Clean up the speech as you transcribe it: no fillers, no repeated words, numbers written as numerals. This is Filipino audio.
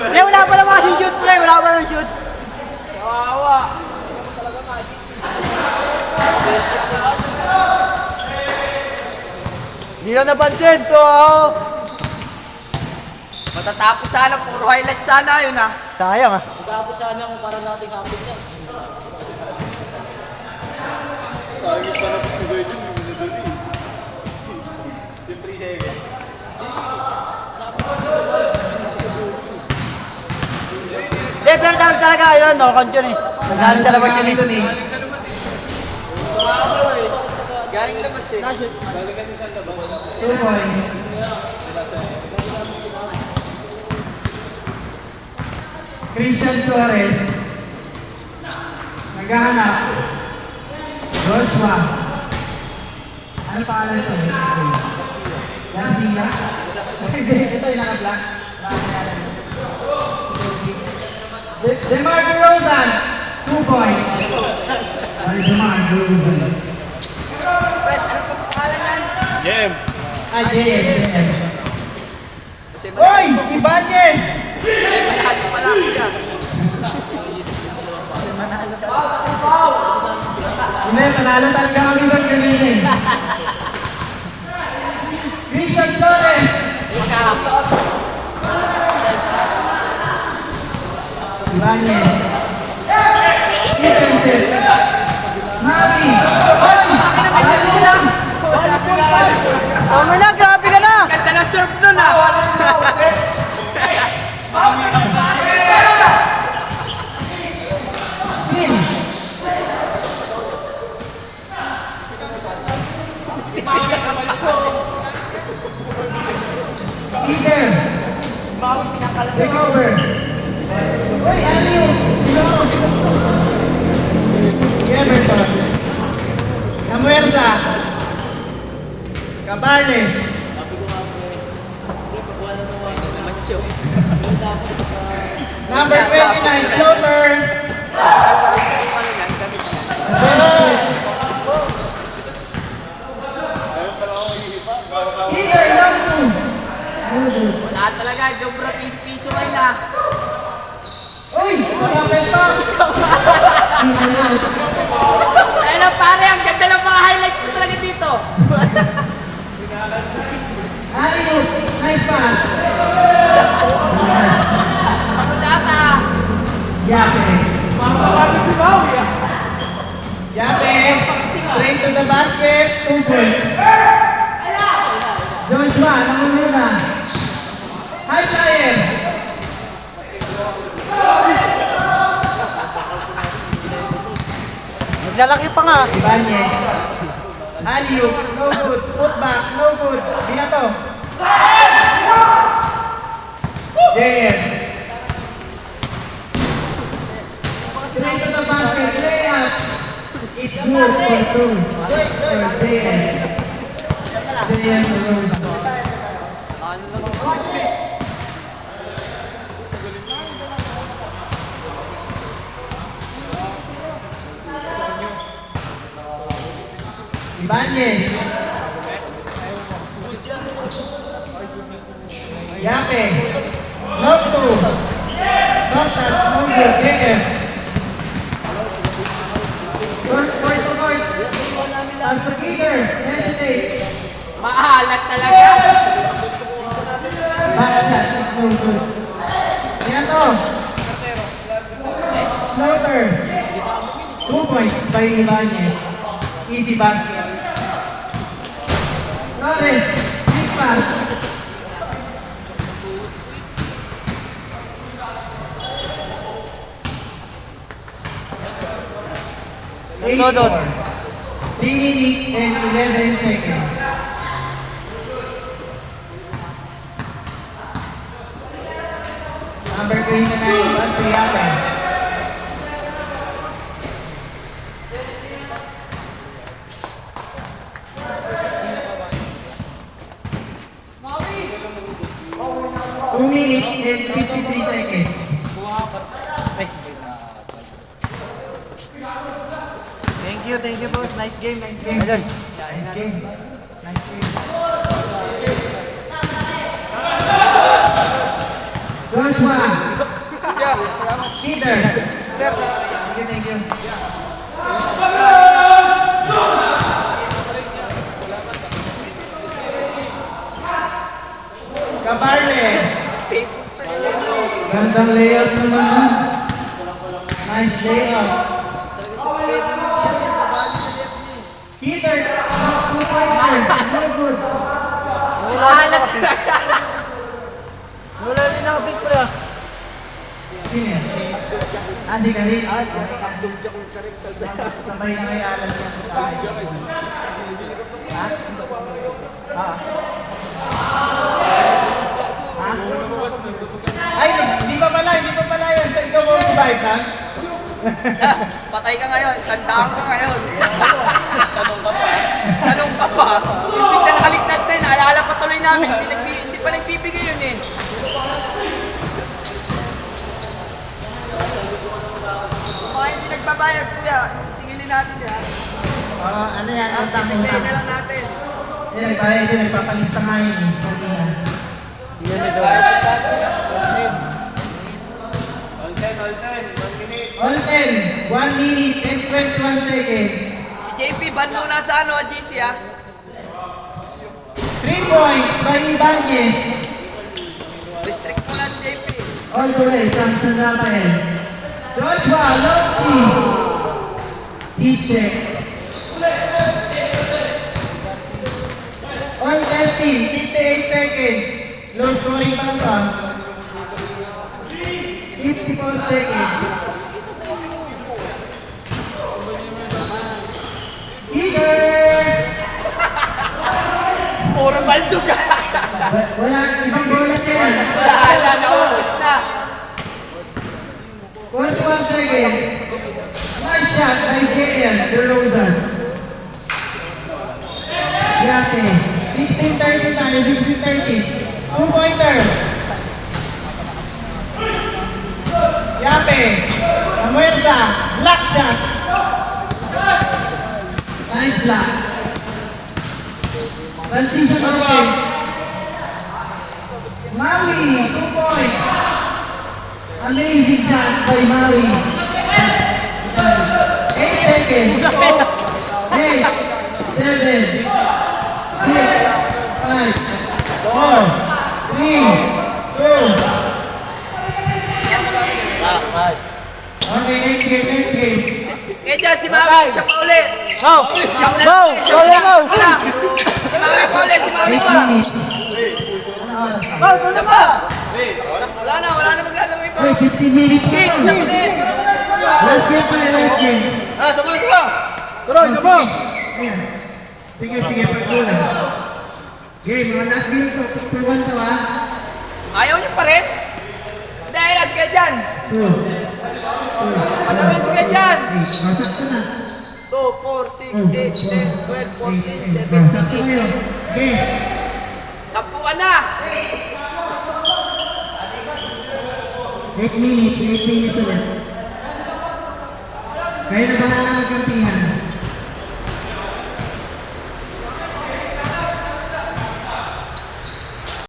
Hindi, wala pa naman kasing shoot, pre. Wala pa naman shoot. Kawawa. Hindi na napansin to. Matatapos sana, puro highlight sana yun ah. Sayang ah. Matapos sana kung para natin kapit yan. Sayang yung palabas ni Virgin, yung minadali. Yung 3 seconds. Hindi, pero talaga yun. Nakakant yun eh. Nagaling sa labas yun ito eh. Galing labas eh. Galing kasi siya labas. 2 points. Christian Torres. Naghahanap. Joshua. Ano pangalan ito? Garcia? Ito yung naka-black. DeMar DeRozan. 2 points. Ay, DeMar DeRozan. Press, ano pa pangalan yan? Jem! JM. Kasi Hoy! Ibanez! manalo pa lang siya. Hindi, panalo talaga kami doon kanina eh. Christian Torres! Ibanez. Stevenson. Mavi. Tama na, grabe ka na. Ganda na serve nun ah. Peter. Recover. Uy, ano yun? Jefferson. Camuerza. Cabarnes. Number 29, floater. Peter, long two. Wala talaga, dobra piso-piso ngayon ah. Uy, kapit pa. Ayun na pare, ang ganda ng mga highlights mo talaga dito. Ayun, nice pass. Pagdata. Yape. Mapapagod si Maui ah! Yape. Straight to the basket. 2 points. Joshua, namumuna. High flyer. Naglalaki pa nga. Ibanez. Aliu, no good. Put back, no good. Binato. JM. Straight to the basket. Layup. It's good for 2. For JM. JM Rose. Ibanez. Yape. Lob 2. Soft touch, no good. JM. Court to court. Pass to Peter. Hesitate. Maalat talaga. Back shot is no good. Yan to. Floater. 2 points by Ibanez. Easy basket. Torres. Big pass. Todos. 3 minutes and 11 seconds. Number 29, Basi Yape. Two minutes and 53 seconds. Thank you boss. Nice game, nice game. Ayun. Nice game. Nice game. Joshua. Peter. Thank you. Cabarles. Gandang layout naman ha. Nice layout. Peter, 2-pointer. No good. Wala din ako big pre. Sino yan? Si Karin. Sabay na may alam niya. Ay, hindi pa pala yan. Sa ikaw mo vibe na? Patay ka ngayon, sandaan ka ngayon. Tanong ka pa. Imbis na nakaligtas din, alala pa tuloy namin, hindi pa nagbibigay yun eh. Kung mga hindi nagbabayad, kuya, sisingilin natin yan. Ano yan? Ang tamang Play na lang natin. Nagpapalista nga yun. All 10, 1 minute and 21 seconds. Si JP, ban muna sa GC ah. 3 points by Ibanez. Restrict muna si JP. All the way from San Rafael. Joshua, Lofty. T-check. All 13, 58 seconds. Low scoring pa lang ba? 54 seconds. Peter! Puro baldo ka. Wala, ibang bola yan. Wala, naubos na. 41 seconds. Nice shot by JL DeRozan. Yate. 16:30 tayo, 16:30. 2-pointer. Yape. Amuerza. Black shot. Nice block. Transition offense. Maui, 2 points. Amazing shot by Maui. 8 seconds. 8, 7, 6, 5, 4, 3, 2. Okay, next game. Eh dyan, si Maui, siya pa ulit. Go! Siya na Go! siya Go! na Go! Si Maui pa ulit, si Maui 8 pa. minutes. Go! Go na ba? Wala na maglalamay pa. Hey, 15 minutes. King, isa pa din. Last game pa, last game. Sama! Tuloy, sama! Ayan. Sige, pagkulang. Game, mga last game to. For 1 to ha. Ayaw niyo pa rin? Dahil, sige dyan. 2. Panamin, sige dyan. Masak ko na. 2, 4, 6, 8, 10, 12, 14, Masak ko 17, kayo. Game. 10 na. 8 minutes ulit. Kaya na bahala ng kampihan.